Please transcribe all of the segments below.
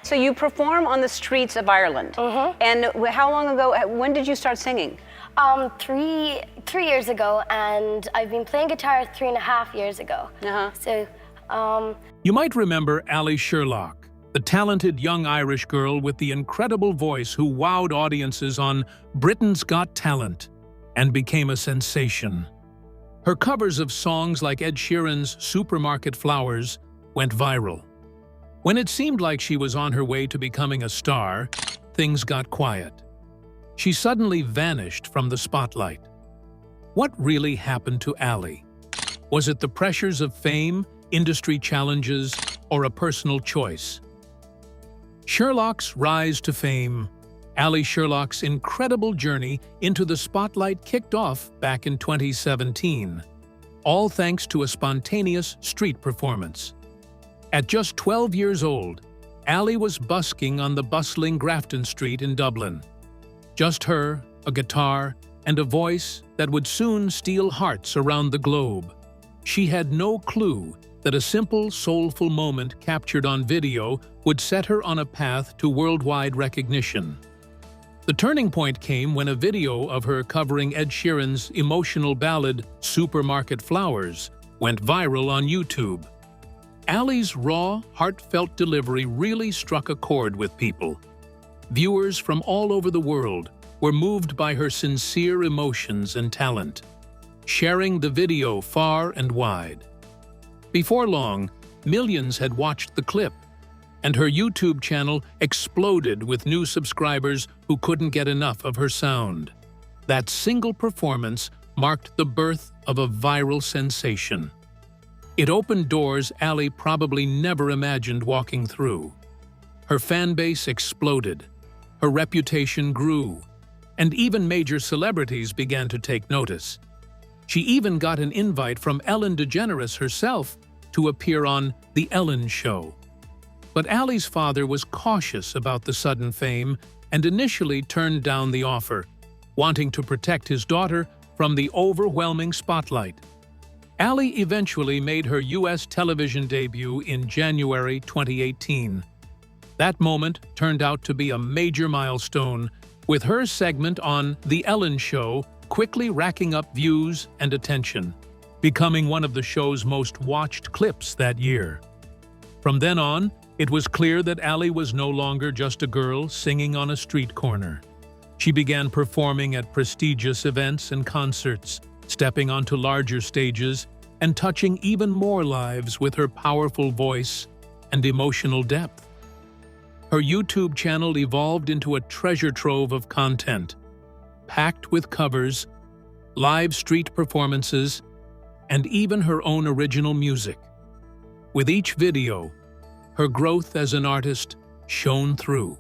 So you perform on the streets of Ireland. And how long ago, when did you start singing? 3 years ago, and I've been playing guitar 3.5 years ago. You might remember Allie Sherlock, the talented young Irish girl with the incredible voice who wowed audiences on Britain's Got Talent and became a sensation. Her covers of songs like Ed Sheeran's Supermarket Flowers went viral. When it seemed like she was on her way to becoming a star, things got quiet. She suddenly vanished from the spotlight. What really happened to Allie? Was it the pressures of fame, industry challenges, or a personal choice? Sherlock's rise to fame. Allie Sherlock's incredible journey into the spotlight kicked off back in 2017, all thanks to a spontaneous street performance. At just 12 years old, Allie was busking on the bustling Grafton Street in Dublin. Just her, a guitar, and a voice that would soon steal hearts around the globe. She had no clue that a simple, soulful moment captured on video would set her on a path to worldwide recognition. The turning point came when a video of her covering Ed Sheeran's emotional ballad Supermarket Flowers went viral on YouTube. Allie's raw, heartfelt delivery really struck a chord with people. Viewers from all over the world were moved by her sincere emotions and talent, sharing the video far and wide. Before long, millions had watched the clip, and her YouTube channel exploded with new subscribers who couldn't get enough of her sound. That single performance marked the birth of a viral sensation. It opened doors Allie probably never imagined walking through. Her fan base exploded, her reputation grew, and even major celebrities began to take notice. She even got an invite from Ellen DeGeneres herself to appear on The Ellen Show. But Allie's father was cautious about the sudden fame and initially turned down the offer, wanting to protect his daughter from the overwhelming spotlight. Allie eventually made her U.S. television debut in January 2018. That moment turned out to be a major milestone, with her segment on The Ellen Show quickly racking up views and attention, becoming one of the show's most watched clips that year. From then on, it was clear that Allie was no longer just a girl singing on a street corner. She began performing at prestigious events and concerts, stepping onto larger stages, and touching even more lives with her powerful voice and emotional depth. Her YouTube channel evolved into a treasure trove of content, packed with covers, live street performances, and even her own original music. With each video, her growth as an artist shone through.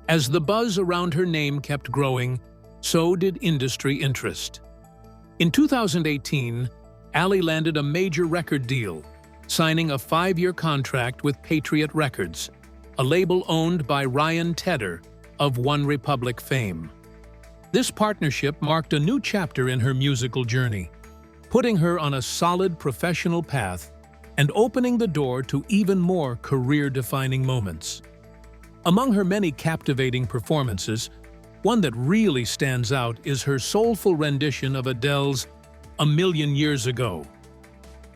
As the buzz around her name kept growing, so did industry interest. In 2018, Allie landed a major record deal, signing a 5-year contract with Patriot Records, a label owned by Ryan Tedder of One Republic fame. This partnership marked a new chapter in her musical journey, putting her on a solid professional path and opening the door to even more career-defining moments. Among her many captivating performances, one that really stands out is her soulful rendition of Adele's "A Million Years Ago,"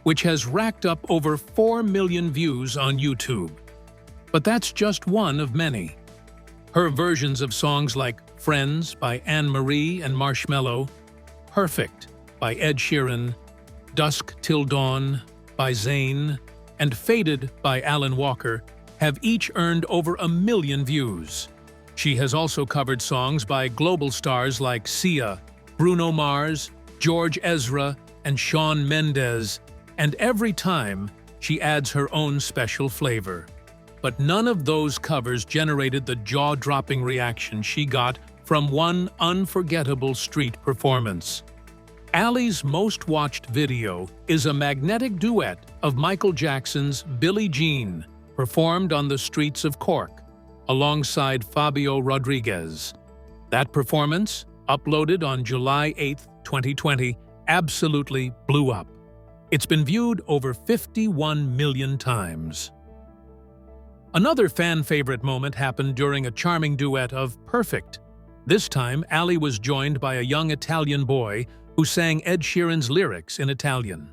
which has racked up over 4 million views on YouTube. But that's just one of many. Her versions of songs like Friends by Anne-Marie and Marshmello, Perfect by Ed Sheeran, Dusk Till Dawn by Zayn, and Faded by Alan Walker have each earned over 1 million views. She has also covered songs by global stars like Sia, Bruno Mars, George Ezra, and Shawn Mendes, and every time she adds her own special flavor. But none of those covers generated the jaw-dropping reaction she got from one unforgettable street performance. Allie's most watched video is a magnetic duet of Michael Jackson's Billie Jean, performed on the streets of Cork, alongside Fabio Rodriguez. That performance, uploaded on July 8, 2020, absolutely blew up. It's been viewed over 51 million times. Another fan-favorite moment happened during a charming duet of Perfect. This time, Allie was joined by a young Italian boy who sang Ed Sheeran's lyrics in Italian.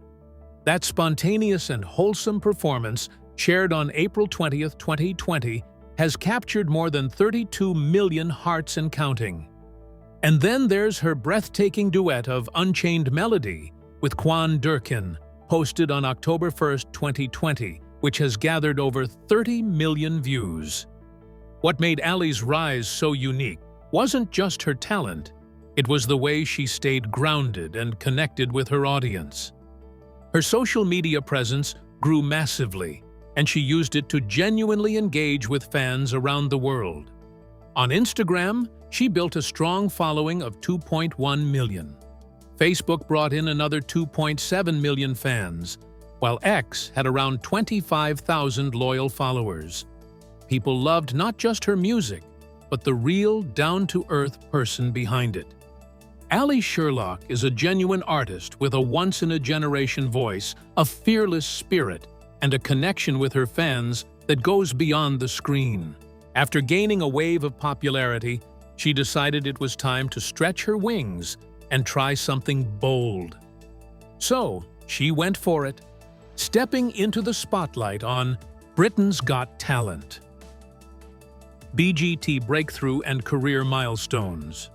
That spontaneous and wholesome performance, shared on April 20th, 2020, has captured more than 32 million hearts and counting. And then there's her breathtaking duet of Unchained Melody with Quan Durkin, posted on October 1st, 2020, which has gathered over 30 million views. What made Allie's rise so unique wasn't just her talent, it was the way she stayed grounded and connected with her audience. Her social media presence grew massively, and she used it to genuinely engage with fans around the world. On Instagram, she built a strong following of 2.1 million. Facebook brought in another 2.7 million fans, while X had around 25,000 loyal followers. People loved not just her music, but the real, down-to-earth person behind it. Allie Sherlock is a genuine artist with a once-in-a-generation voice, a fearless spirit, and a connection with her fans that goes beyond the screen. After gaining a wave of popularity, she decided it was time to stretch her wings and try something bold. So, she went for it, stepping into the spotlight on Britain's Got Talent. BGT Breakthrough and Career Milestones.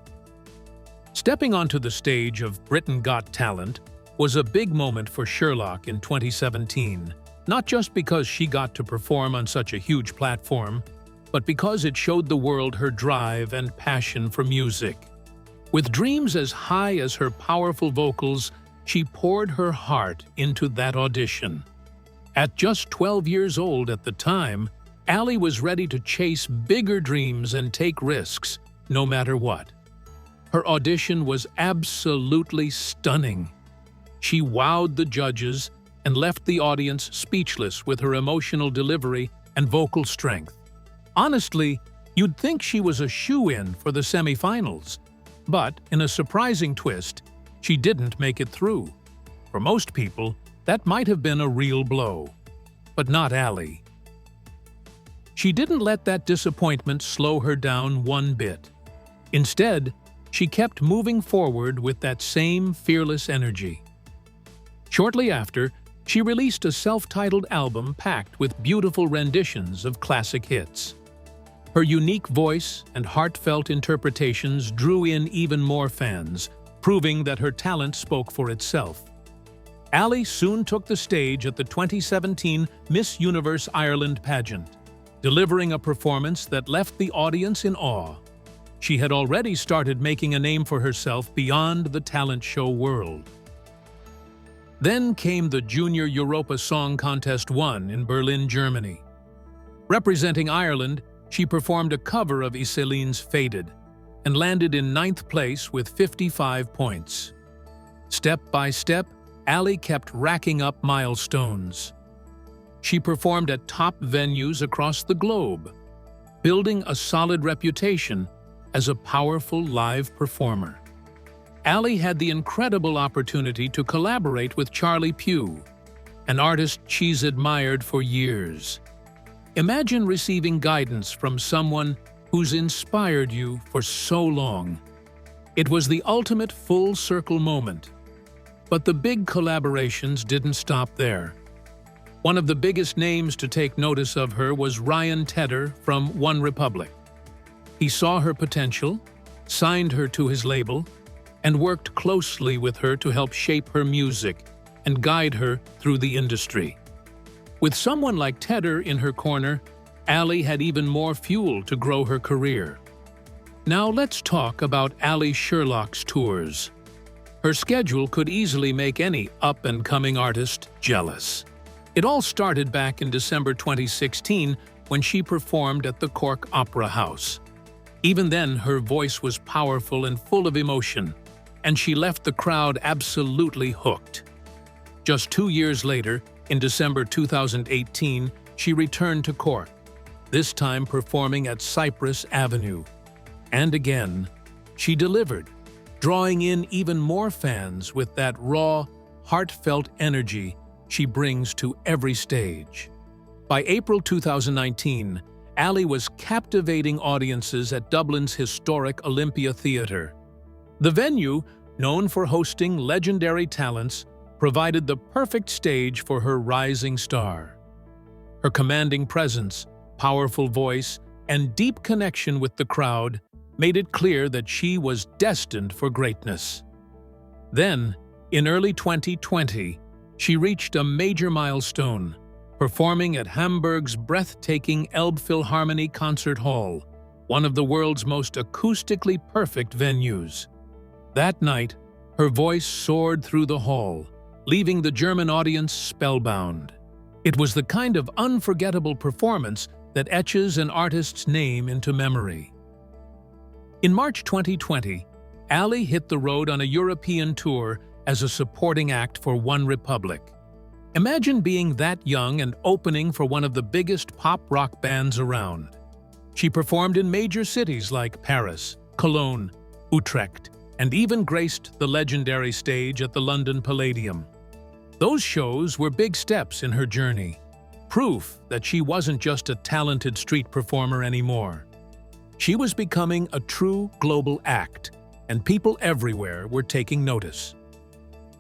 Stepping onto the stage of Britain Got Talent was a big moment for Sherlock in 2017, not just because she got to perform on such a huge platform, but because it showed the world her drive and passion for music. With dreams as high as her powerful vocals, she poured her heart into that audition. At just 12 years old at the time, Allie was ready to chase bigger dreams and take risks, no matter what. Her audition was absolutely stunning. She wowed the judges and left the audience speechless with her emotional delivery and vocal strength. Honestly, you'd think she was a shoo-in for the semifinals, but in a surprising twist, she didn't make it through. For most people, that might have been a real blow, but not Allie. She didn't let that disappointment slow her down one bit. Instead, she kept moving forward with that same fearless energy. Shortly after, she released a self-titled album packed with beautiful renditions of classic hits. Her unique voice and heartfelt interpretations drew in even more fans, proving that her talent spoke for itself. Allie soon took the stage at the 2017 Miss Universe Ireland pageant, delivering a performance that left the audience in awe. She had already started making a name for herself beyond the talent show world. Then came the Junior Europa Song Contest 1 in Berlin, Germany. Representing Ireland, she performed a cover of Iseline's Faded and landed in 9th place with 55 points. Step by step, Allie kept racking up milestones. She performed at top venues across the globe, building a solid reputation as a powerful live performer. Allie had the incredible opportunity to collaborate with Charlie Puth, an artist she's admired for years. Imagine receiving guidance from someone who's inspired you for so long. It was the ultimate full-circle moment. But the big collaborations didn't stop there. One of the biggest names to take notice of her was Ryan Tedder from One Republic. He saw her potential, signed her to his label, and worked closely with her to help shape her music and guide her through the industry. With someone like Tedder in her corner, Allie had even more fuel to grow her career. Now let's talk about Allie Sherlock's tours. Her schedule could easily make any up-and-coming artist jealous. It all started back in December 2016 when she performed at the Cork Opera House. Even then, her voice was powerful and full of emotion, and she left the crowd absolutely hooked. Just 2 years later, in December 2018, she returned to Cork, this time performing at Cypress Avenue. And again, she delivered, drawing in even more fans with that raw, heartfelt energy she brings to every stage. By April 2019, Allie was captivating audiences at Dublin's historic Olympia Theatre. The venue, known for hosting legendary talents, provided the perfect stage for her rising star. Her commanding presence, powerful voice, and deep connection with the crowd made it clear that she was destined for greatness. Then, in early 2020, she reached a major milestone, performing at Hamburg's breathtaking Elbphilharmonie Concert Hall, one of the world's most acoustically perfect venues. That night, her voice soared through the hall, leaving the German audience spellbound. It was the kind of unforgettable performance that etches an artist's name into memory. In March 2020, Allie hit the road on a European tour as a supporting act for OneRepublic. Imagine being that young and opening for one of the biggest pop-rock bands around. She performed in major cities like Paris, Cologne, Utrecht, and even graced the legendary stage at the London Palladium. Those shows were big steps in her journey, proof that she wasn't just a talented street performer anymore. She was becoming a true global act, and people everywhere were taking notice.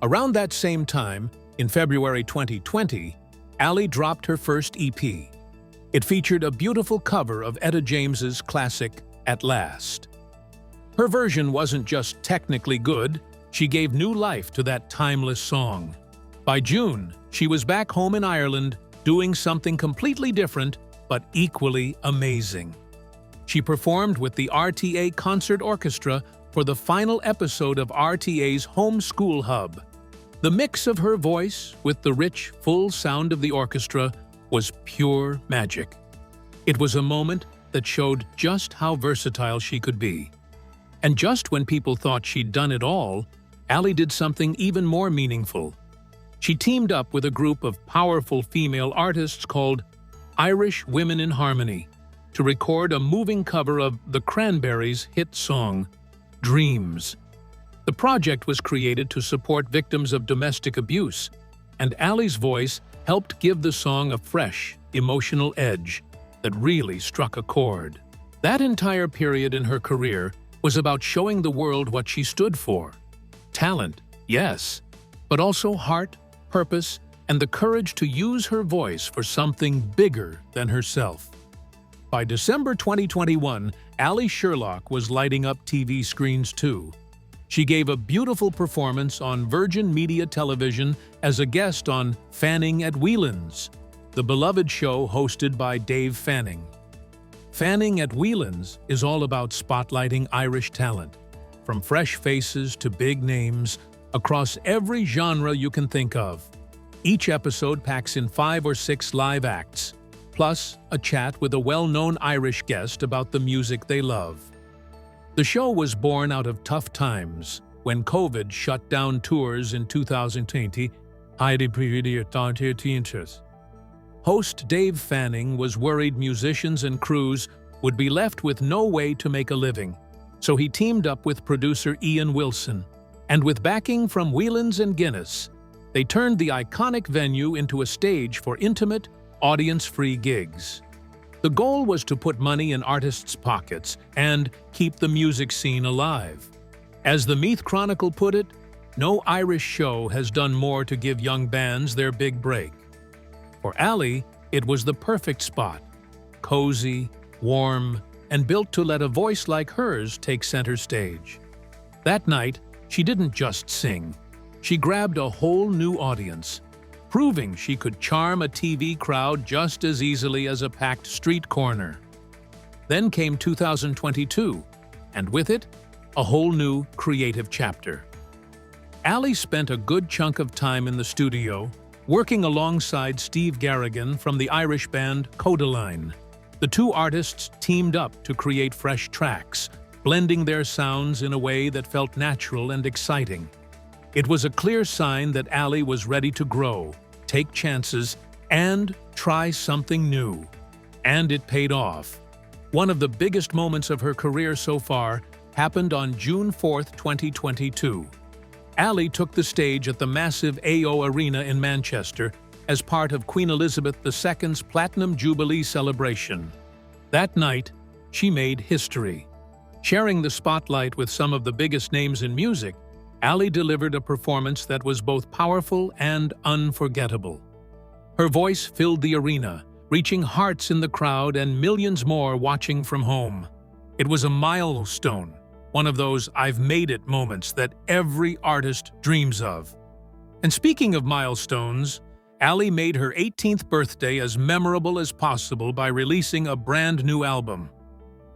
Around that same time, in February 2020, Allie dropped her first EP. It featured a beautiful cover of Etta James's classic, At Last. Her version wasn't just technically good, she gave new life to that timeless song. By June, she was back home in Ireland, doing something completely different, but equally amazing. She performed with the RTA Concert Orchestra for the final episode of RTA's Home School Hub. The mix of her voice with the rich, full sound of the orchestra was pure magic. It was a moment that showed just how versatile she could be. And just when people thought she'd done it all, Allie did something even more meaningful. She teamed up with a group of powerful female artists called Irish Women in Harmony to record a moving cover of the Cranberries' hit song, Dreams. The project was created to support victims of domestic abuse, and Allie's voice helped give the song a fresh, emotional edge that really struck a chord. That entire period in her career was about showing the world what she stood for. Talent, yes, but also heart, purpose, and the courage to use her voice for something bigger than herself. By December 2021, Allie Sherlock was lighting up TV screens too. She gave a beautiful performance on Virgin Media Television as a guest on Fanning at Whelan's, the beloved show hosted by Dave Fanning. Fanning at Whelan's is all about spotlighting Irish talent, from fresh faces to big names, across every genre you can think of. Each episode packs in 5 or 6 live acts, plus a chat with a well-known Irish guest about the music they love. The show was born out of tough times when COVID shut down tours in 2020. Host Dave Fanning was worried musicians and crews would be left with no way to make a living, so he teamed up with producer Ian Wilson, and with backing from Whelan's and Guinness, they turned the iconic venue into a stage for intimate, audience-free gigs. The goal was to put money in artists' pockets and keep the music scene alive. As the Meath Chronicle put it, no Irish show has done more to give young bands their big break. For Allie, it was the perfect spot, cozy, warm, and built to let a voice like hers take center stage. That night, she didn't just sing. She grabbed a whole new audience, proving she could charm a TV crowd just as easily as a packed street corner. Then came 2022, and with it, a whole new creative chapter. Allie spent a good chunk of time in the studio, working alongside Steve Garrigan from the Irish band Codaline. The two artists teamed up to create fresh tracks, blending their sounds in a way that felt natural and exciting. It was a clear sign that Allie was ready to grow, take chances, and try something new. And it paid off. One of the biggest moments of her career so far happened on June 4, 2022. Allie took the stage at the massive AO Arena in Manchester, as part of Queen Elizabeth II's Platinum Jubilee celebration. That night, she made history. Sharing the spotlight with some of the biggest names in music, Allie delivered a performance that was both powerful and unforgettable. Her voice filled the arena, reaching hearts in the crowd and millions more watching from home. It was a milestone, one of those "I've made it" moments that every artist dreams of. And speaking of milestones, Allie made her 18th birthday as memorable as possible by releasing a brand new album.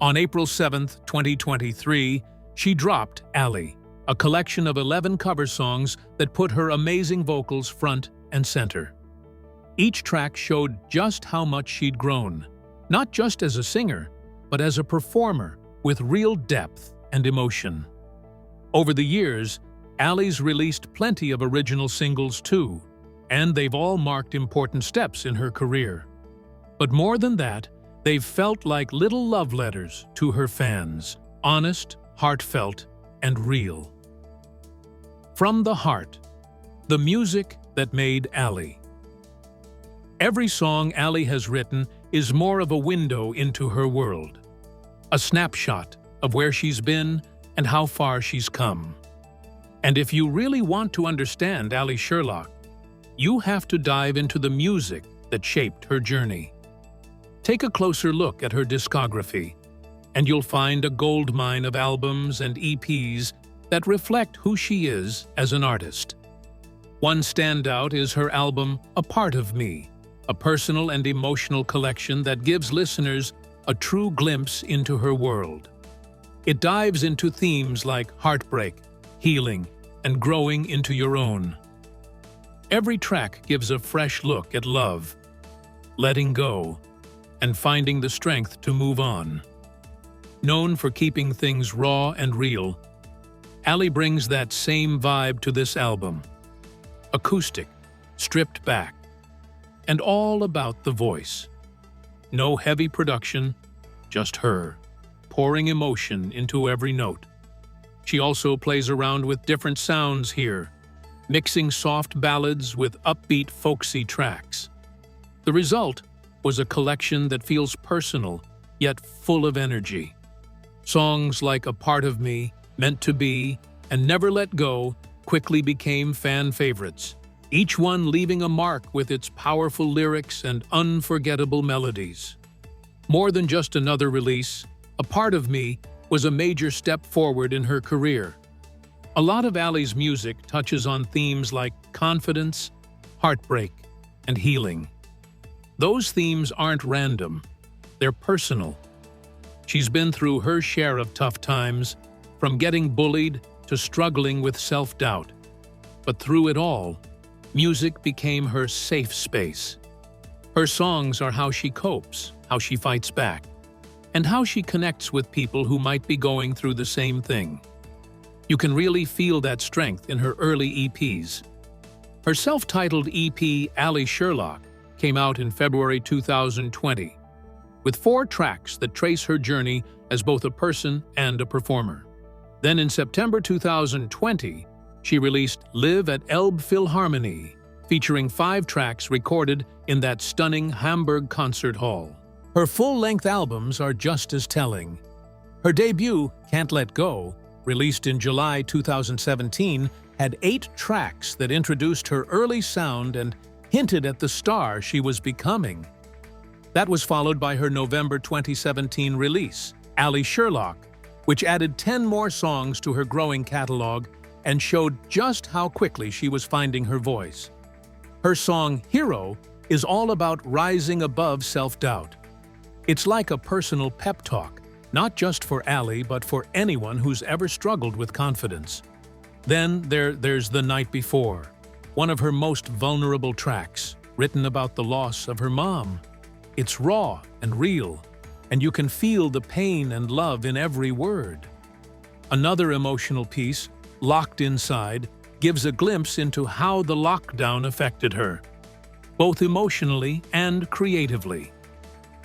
On April 7, 2023, she dropped Allie, a collection of 11 cover songs that put her amazing vocals front and center. Each track showed just how much she'd grown, not just as a singer, but as a performer with real depth and emotion. Over the years, Allie's released plenty of original singles too, and they've all marked important steps in her career. But more than that, they've felt like little love letters to her fans, honest, heartfelt, and real. From the heart, the music that made Allie. Every song Allie has written is more of a window into her world, a snapshot of where she's been and how far she's come. And if you really want to understand Allie Sherlock, you have to dive into the music that shaped her journey. Take a closer look at her discography, and you'll find a goldmine of albums and EPs that reflect who she is as an artist. One standout is her album, A Part of Me, a personal and emotional collection that gives listeners a true glimpse into her world. It dives into themes like heartbreak, healing, and growing into your own. Every track gives a fresh look at love, letting go, and finding the strength to move on. Known for keeping things raw and real, Allie brings that same vibe to this album. Acoustic, stripped back, and all about the voice. No heavy production, just her, pouring emotion into every note. She also plays around with different sounds here, mixing soft ballads with upbeat folksy tracks. The result was a collection that feels personal, yet full of energy. Songs like A Part of Me, Meant to Be, and Never Let Go quickly became fan favorites, each one leaving a mark with its powerful lyrics and unforgettable melodies. More than just another release, A Part of Me was a major step forward in her career. A lot of Allie's music touches on themes like confidence, heartbreak, and healing. Those themes aren't random, they're personal. She's been through her share of tough times, from getting bullied to struggling with self-doubt. But through it all, music became her safe space. Her songs are how she copes, how she fights back, and how she connects with people who might be going through the same thing. You can really feel that strength in her early EPs. Her self-titled EP, Allie Sherlock, came out in February 2020, with 4 tracks that trace her journey as both a person and a performer. Then in September 2020, she released Live at Elbphilharmonie, featuring 5 tracks recorded in that stunning Hamburg concert hall. Her full-length albums are just as telling. Her debut, Can't Let Go, released in July 2017, had 8 tracks that introduced her early sound and hinted at the star she was becoming. That was followed by her November 2017 release, Allie Sherlock, which added 10 more songs to her growing catalog and showed just how quickly she was finding her voice. Her song, Hero, is all about rising above self-doubt. It's like a personal pep talk, not just for Allie, but for anyone who's ever struggled with confidence. Then there's The Night Before, one of her most vulnerable tracks, written about the loss of her mom. It's raw and real, and you can feel the pain and love in every word. Another emotional piece, Locked Inside, gives a glimpse into how the lockdown affected her, both emotionally and creatively.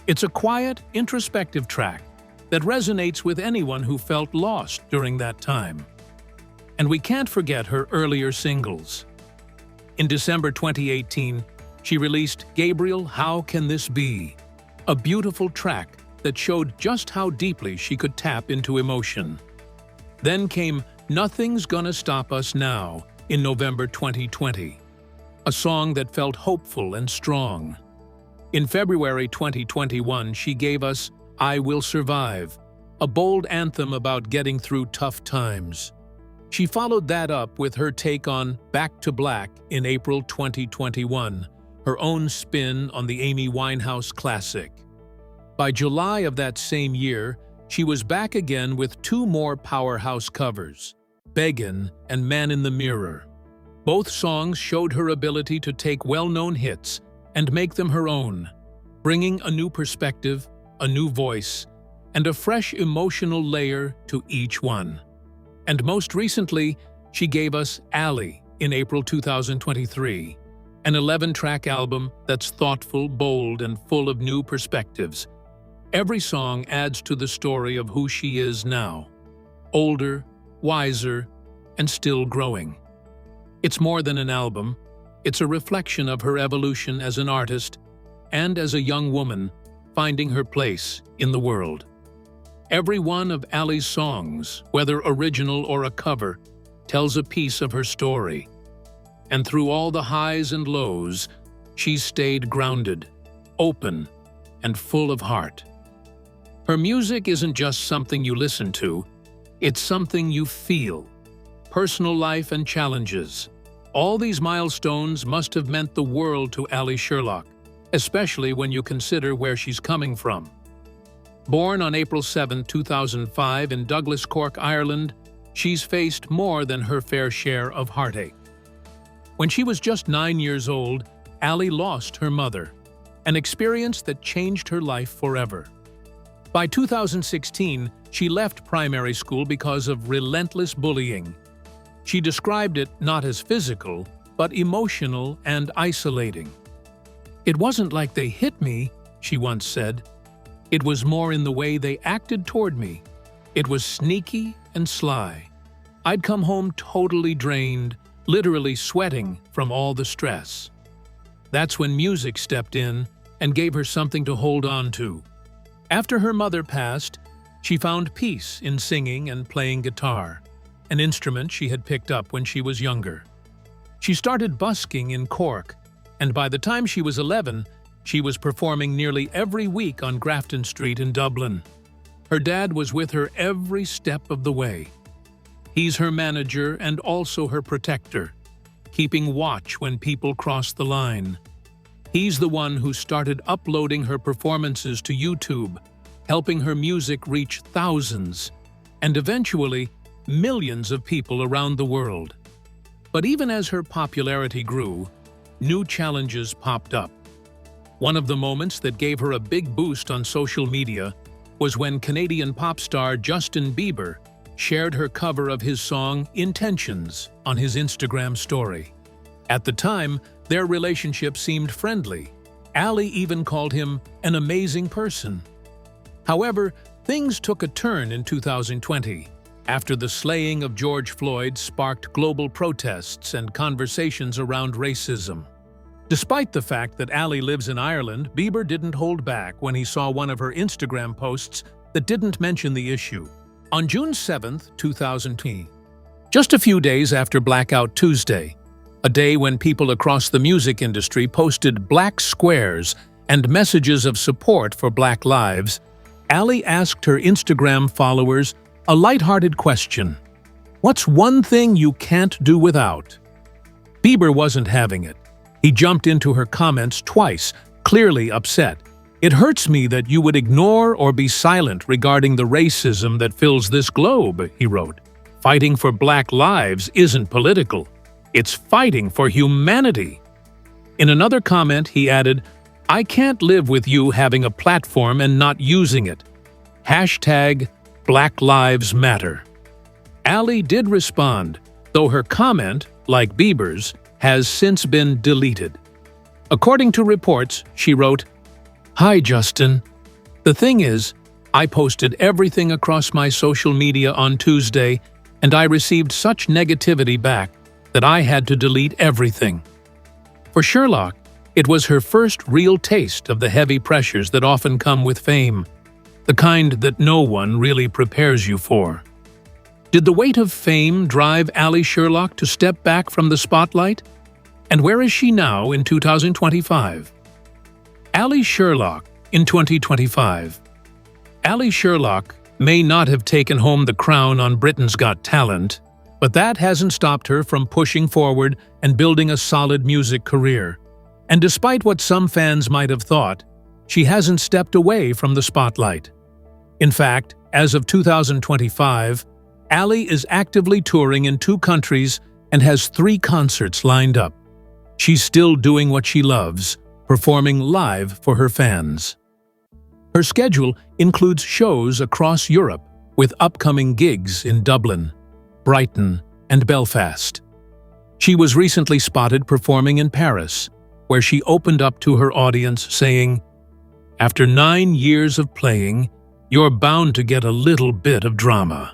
It's a quiet, introspective track that resonates with anyone who felt lost during that time. And we can't forget her earlier singles. In December 2018, she released Gabriel, How Can This Be? A beautiful track that showed just how deeply she could tap into emotion. Then came Nothing's Gonna Stop Us Now in November 2020, a song that felt hopeful and strong. In February 2021, she gave us I Will Survive, a bold anthem about getting through tough times. She followed that up with her take on Back to Black in April 2021, her own spin on the Amy Winehouse classic. By July of that same year, she was back again with two more powerhouse covers, Beggin' and Man in the Mirror. Both songs showed her ability to take well-known hits and make them her own, bringing a new perspective, a new voice, and a fresh emotional layer to each one. And most recently, she gave us Allie in April 2023, an 11-track album that's thoughtful, bold, and full of new perspectives. Every song adds to the story of who she is now, older, wiser, and still growing. It's more than an album, it's a reflection of her evolution as an artist and as a young woman finding her place in the world. Every one of Allie's songs, whether original or a cover, tells a piece of her story. And through all the highs and lows, she's stayed grounded, open, and full of heart. Her music isn't just something you listen to, it's something you feel. Personal life and challenges. All these milestones must have meant the world to Allie Sherlock, especially when you consider where she's coming from. Born on April 7, 2005 in Douglas, Cork, Ireland, she's faced more than her fair share of heartache. When she was just 9 years old, Allie lost her mother, an experience that changed her life forever. By 2016, she left primary school because of relentless bullying. She described it not as physical, but emotional and isolating. "It wasn't like they hit me," she once said. "It was more in the way they acted toward me. It was sneaky and sly. I'd come home totally drained, literally sweating from all the stress." That's when music stepped in and gave her something to hold on to. After her mother passed, she found peace in singing and playing guitar, an instrument she had picked up when she was younger. She started busking in Cork, and by the time she was 11, she was performing nearly every week on Grafton Street in Dublin. Her dad was with her every step of the way. He's her manager and also her protector, keeping watch when people cross the line. He's the one who started uploading her performances to YouTube, helping her music reach thousands, and eventually millions of people around the world. But even as her popularity grew, new challenges popped up. One of the moments that gave her a big boost on social media was when Canadian pop star Justin Bieber shared her cover of his song Intentions on his Instagram story. At the time, their relationship seemed friendly. Allie even called him an amazing person. However, things took a turn in 2020, after the slaying of George Floyd sparked global protests and conversations around racism. Despite the fact that Allie lives in Ireland, Bieber didn't hold back when he saw one of her Instagram posts that didn't mention the issue. On June 7, 2020, just a few days after Blackout Tuesday, a day when people across the music industry posted black squares and messages of support for Black lives, Allie asked her Instagram followers a lighthearted question. "What's one thing you can't do without?" Bieber wasn't having it. He jumped into her comments twice, clearly upset. "It hurts me that you would ignore or be silent regarding the racism that fills this globe," he wrote. "Fighting for Black lives isn't political. It's fighting for humanity." In another comment, he added, "I can't live with you having a platform and not using it. Hashtag Black Lives Matter." Allie did respond, though her comment, like Bieber's, has since been deleted. According to reports, she wrote, "Hi, Justin. The thing is, I posted everything across my social media on Tuesday, and I received such negativity back that I had to delete everything." For Sherlock, It was her first real taste of the heavy pressures that often come with fame, the kind that no one really prepares you for. Did the weight of fame drive Allie Sherlock to step back from the spotlight? And where is she now in 2025? Allie Sherlock in 2025. Allie Sherlock may not have taken home the crown on Britain's Got Talent, but that hasn't stopped her from pushing forward and building a solid music career. And despite what some fans might have thought, she hasn't stepped away from the spotlight. In fact, as of 2025, Allie is actively touring in 2 countries and has 3 concerts lined up. She's still doing what she loves, performing live for her fans. Her schedule includes shows across Europe, with upcoming gigs in Dublin, Brighton, and Belfast. She was recently spotted performing in Paris, where she opened up to her audience saying, "After 9 years of playing, you're bound to get a little bit of drama.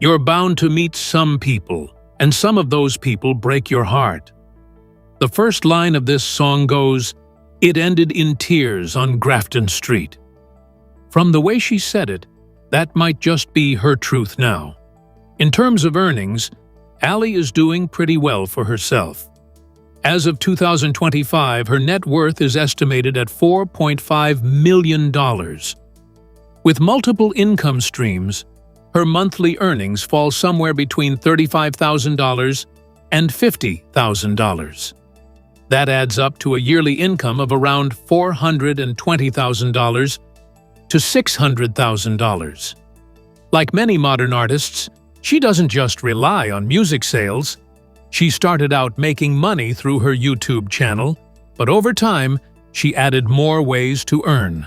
You're bound to meet some people, and some of those people break your heart." The first line of this song goes, "It ended in tears on Grafton Street." From the way she said it, that might just be her truth now. In terms of earnings, Allie is doing pretty well for herself. As of 2025, her net worth is estimated at $4.5 million. With multiple income streams, her monthly earnings fall somewhere between $35,000 and $50,000. That adds up to a yearly income of around $420,000 to $600,000. Like many modern artists, she doesn't just rely on music sales. She started out making money through her YouTube channel, but over time, she added more ways to earn.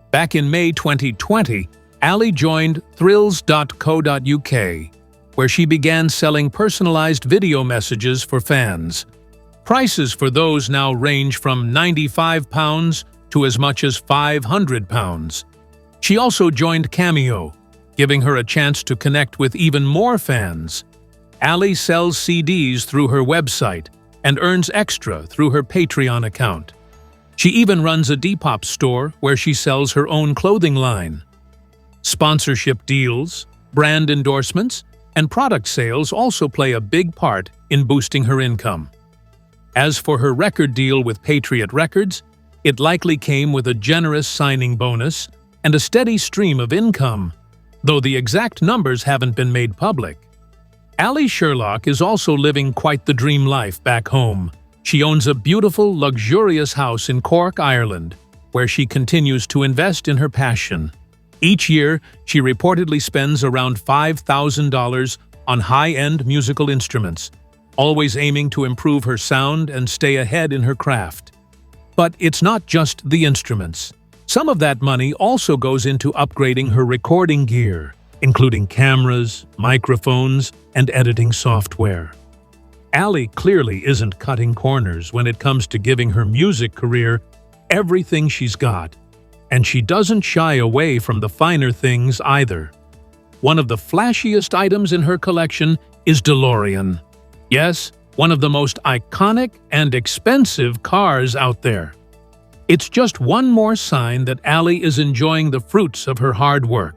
Back in May 2020, Allie joined thrills.co.uk, where she began selling personalized video messages for fans. Prices for those now range from £95 to as much as £500. She also joined Cameo, giving her a chance to connect with even more fans. Allie sells CDs through her website and earns extra through her Patreon account. She even runs a Depop store where she sells her own clothing line. Sponsorship deals, brand endorsements, and product sales also play a big part in boosting her income. As for her record deal with Patriot Records, it likely came with a generous signing bonus and a steady stream of income, though the exact numbers haven't been made public. Allie Sherlock is also living quite the dream life back home. She owns a beautiful, luxurious house in Cork, Ireland, where she continues to invest in her passion. Each year, she reportedly spends around $5,000 on high-end musical instruments, always aiming to improve her sound and stay ahead in her craft. But it's not just the instruments. Some of that money also goes into upgrading her recording gear, including cameras, microphones, and editing software. Allie clearly isn't cutting corners when it comes to giving her music career everything she's got, and she doesn't shy away from the finer things either. One of the flashiest items in her collection is DeLorean. Yes, one of the most iconic and expensive cars out there. It's just one more sign that Allie is enjoying the fruits of her hard work.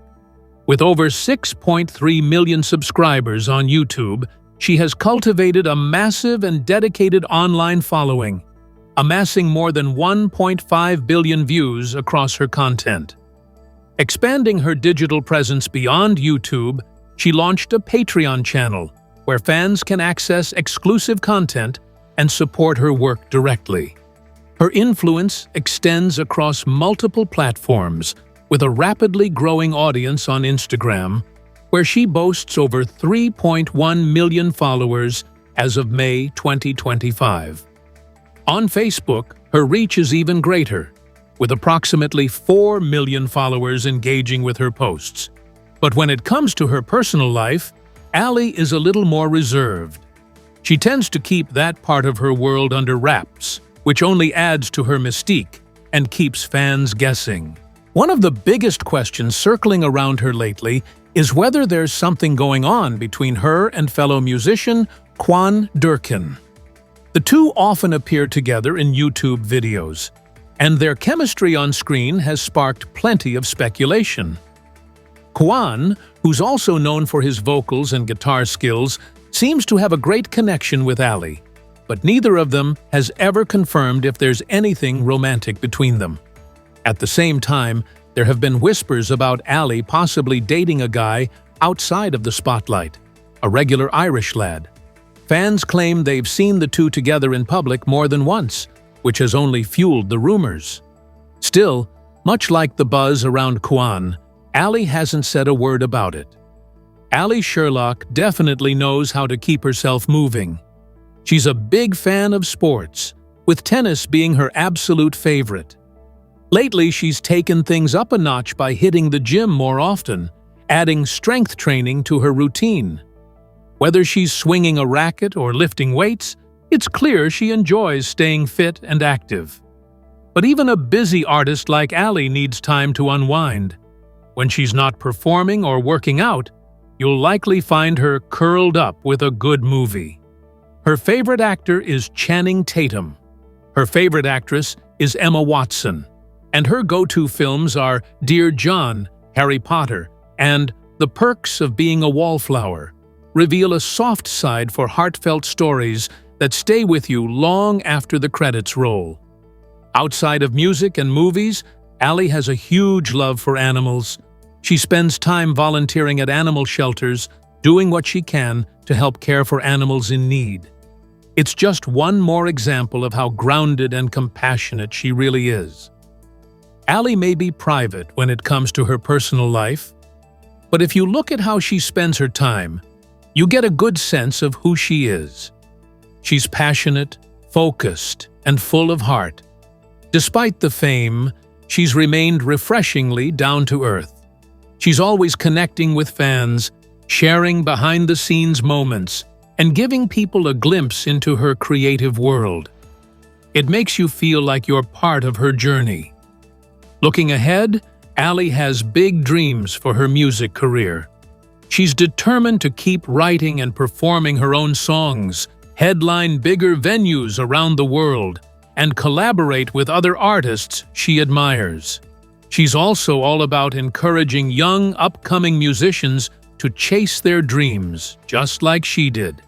With over 6.3 million subscribers on YouTube, she has cultivated a massive and dedicated online following, amassing more than 1.5 billion views across her content. Expanding her digital presence beyond YouTube, she launched a Patreon channel where fans can access exclusive content and support her work directly. Her influence extends across multiple platforms, with a rapidly growing audience on Instagram, where she boasts over 3.1 million followers as of May 2025. On Facebook, her reach is even greater, with approximately 4 million followers engaging with her posts. But when it comes to her personal life, Allie is a little more reserved. She tends to keep that part of her world under wraps, which only adds to her mystique and keeps fans guessing. One of the biggest questions circling around her lately is whether there's something going on between her and fellow musician Quan Durkin. The two often appear together in YouTube videos, and their chemistry on screen has sparked plenty of speculation. Kwon, who's also known for his vocals and guitar skills, seems to have a great connection with Allie, but neither of them has ever confirmed if there's anything romantic between them. At the same time, there have been whispers about Allie possibly dating a guy outside of the spotlight, a regular Irish lad. Fans claim they've seen the two together in public more than once, which has only fueled the rumors. Still, much like the buzz around Kwon, Allie hasn't said a word about it. Allie Sherlock definitely knows how to keep herself moving. She's a big fan of sports, with tennis being her absolute favorite. Lately, she's taken things up a notch by hitting the gym more often, adding strength training to her routine. Whether she's swinging a racket or lifting weights, it's clear she enjoys staying fit and active. But even a busy artist like Allie needs time to unwind. When she's not performing or working out, you'll likely find her curled up with a good movie. Her favorite actor is Channing Tatum. Her favorite actress is Emma Watson. And her go-to films are Dear John, Harry Potter, and The Perks of Being a Wallflower, reveal a soft side for heartfelt stories that stay with you long after the credits roll. Outside of music and movies, Allie has a huge love for animals. She spends time volunteering at animal shelters, doing what she can to help care for animals in need. It's just one more example of how grounded and compassionate she really is. Allie may be private when it comes to her personal life, but if you look at how she spends her time, you get a good sense of who she is. She's passionate, focused, and full of heart. Despite the fame, she's remained refreshingly down to earth. She's always connecting with fans, sharing behind-the-scenes moments, and giving people a glimpse into her creative world. It makes you feel like you're part of her journey. Looking ahead, Allie has big dreams for her music career. She's determined to keep writing and performing her own songs, headline bigger venues around the world, and collaborate with other artists she admires. She's also all about encouraging young, upcoming musicians to chase their dreams, just like she did.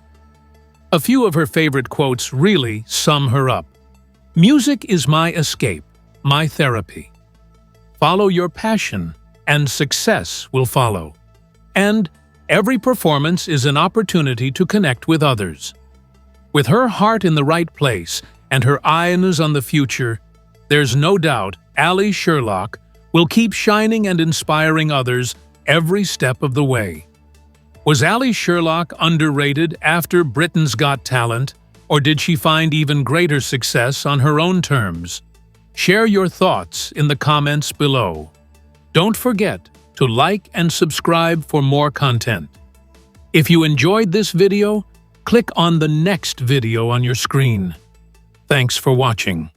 A few of her favorite quotes really sum her up. "Music is my escape, my therapy. Follow your passion, and success will follow. And every performance is an opportunity to connect with others." With her heart in the right place and her eyes on the future, there's no doubt Allie Sherlock will keep shining and inspiring others every step of the way. Was Allie Sherlock underrated after Britain's Got Talent, or did she find even greater success on her own terms? Share your thoughts in the comments below. Don't forget to like and subscribe for more content. If you enjoyed this video, click on the next video on your screen. Thanks for watching.